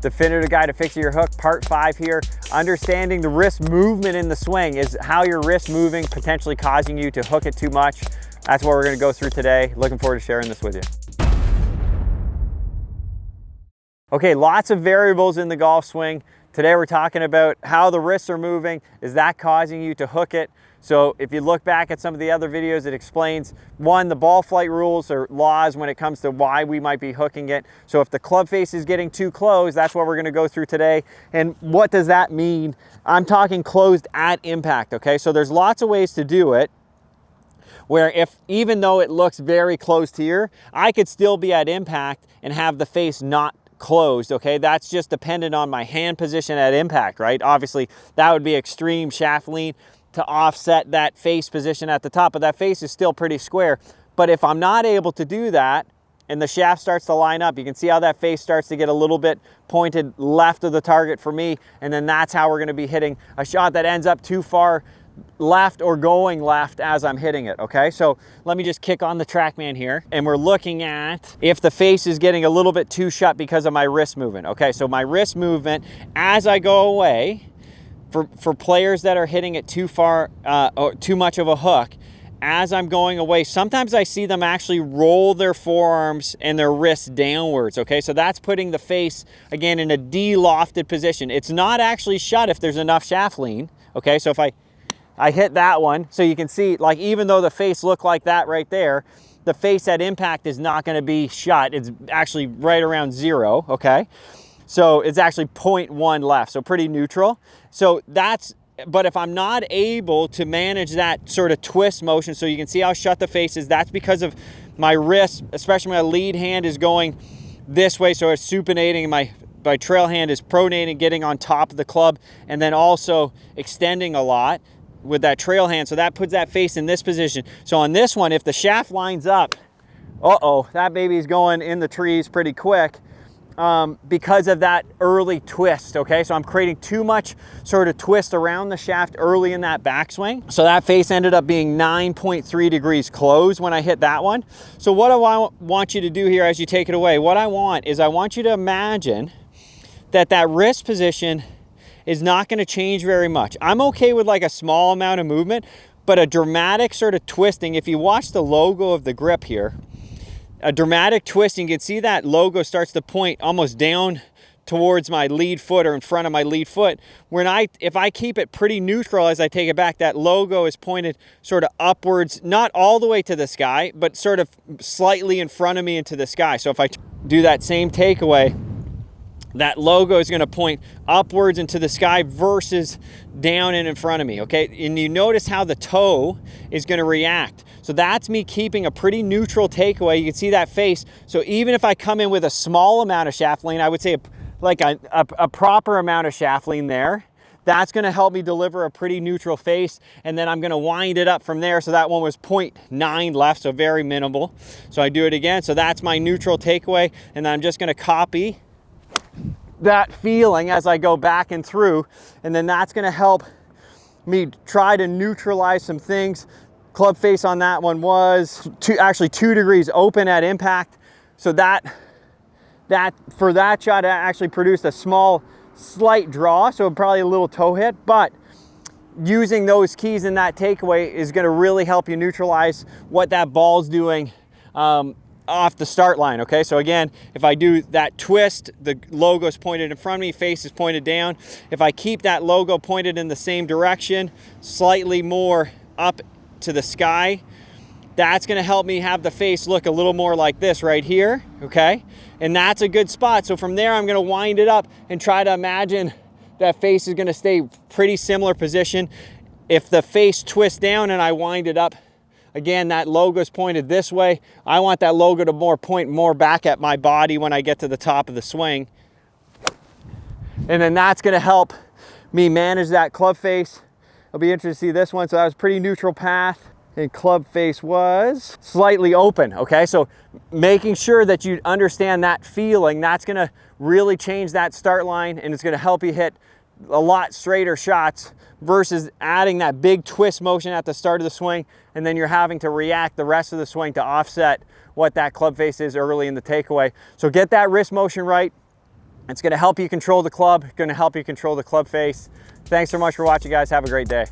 Definitive Guide to Fixing Your Hook, part 5 here. Understanding the wrist movement in the swing is how your wrist moving potentially causing you to hook it too much. That's what we're going to go through today. Looking forward to sharing this with you. Okay, lots of variables in the golf swing. Today we're talking about how the wrists are moving. Is that causing you to hook it? So if you look back at some of the other videos, it explains, one, the ball flight rules or laws when it comes to why we might be hooking it. So if the club face is getting too close, that's what we're going to go through today. And what does that mean? I'm talking closed at impact, okay? So there's lots of ways to do it, where even though it looks very close here, I could still be at impact and have the face not closed, okay? That's just dependent on my hand position at impact, right? Obviously, that would be extreme shaft lean to offset that face position at the top, but that face is still pretty square. But if I'm not able to do that and the shaft starts to line up, you can see how that face starts to get a little bit pointed left of the target for me, and then that's how we're going to be hitting a shot that ends up too far left or going left as I'm hitting it, okay? So let me just kick on the TrackMan here, and we're looking at if the face is getting a little bit too shut because of my wrist movement, okay? So my wrist movement as I go away, for players that are hitting it too far or too much of a hook, as I'm going away, sometimes I see them actually roll their forearms and their wrists downwards, okay? So that's putting the face, again, in a de-lofted position. It's not actually shut if there's enough shaft lean, okay? So if I hit that one, so you can see, like, even though the face looked like that right there, the face at impact is not gonna be shut. It's actually right around 0, okay? So it's actually 0.1 left, so pretty neutral. So but if I'm not able to manage that sort of twist motion, so you can see how shut the face is, that's because of my wrist, especially my lead hand is going this way, so it's supinating, and my trail hand is pronating, getting on top of the club, and then also extending a lot with that trail hand, so that puts that face in this position. So on this one, if the shaft lines up, that baby's going in the trees pretty quick. Because of that early twist, okay? So I'm creating too much sort of twist around the shaft early in that backswing. So that face ended up being 9.3 degrees closed when I hit that one. So what do I want you to do here as you take it away? What I want you to imagine that wrist position is not gonna change very much. I'm okay with like a small amount of movement, but a dramatic sort of twisting, if you watch the logo of the grip here, a dramatic twist, you can see that logo starts to point almost down towards my lead foot or in front of my lead foot. If I keep it pretty neutral as I take it back, that logo is pointed sort of upwards, not all the way to the sky, but sort of slightly in front of me into the sky. So if I do that same takeaway, that logo is going to point upwards into the sky versus down and in front of me, okay? And you notice how the toe is going to react. So that's me keeping a pretty neutral takeaway. You can see that face. So even if I come in with a small amount of shaft lean, I would say like a proper amount of shaft lean there, that's going to help me deliver a pretty neutral face. And then I'm going to wind it up from there. So that one was 0.9 left, so very minimal. So I do it again. So that's my neutral takeaway. And then I'm just going to copy that feeling as I go back and through, and then that's going to help me try to neutralize some things. Club face on that one was actually 2 degrees open at impact, so that for that shot I actually produced a small slight draw, so probably a little toe hit, but using those keys in that takeaway is going to really help you neutralize what that ball's doing off the start line, okay? So again, if I do that twist, the logo's pointed in front of me, face is pointed down. If I keep that logo pointed in the same direction, slightly more up to the sky, that's gonna help me have the face look a little more like this right here, okay? And that's a good spot. So from there, I'm gonna wind it up and try to imagine that face is gonna stay pretty similar position. If the face twists down and I wind it up, again, that logo is pointed this way. I want that logo to point more back at my body when I get to the top of the swing. And then that's gonna help me manage that club face. I'll be interested to see this one. So that was pretty neutral path, and club face was slightly open, okay? So making sure that you understand that feeling, that's gonna really change that start line, and it's gonna help you hit a lot straighter shots versus adding that big twist motion at the start of the swing, and then you're having to react the rest of the swing to offset what that club face is early in the takeaway. So get that wrist motion right. It's gonna help you control the club, gonna help you control the club face. Thanks so much for watching, guys. Have a great day.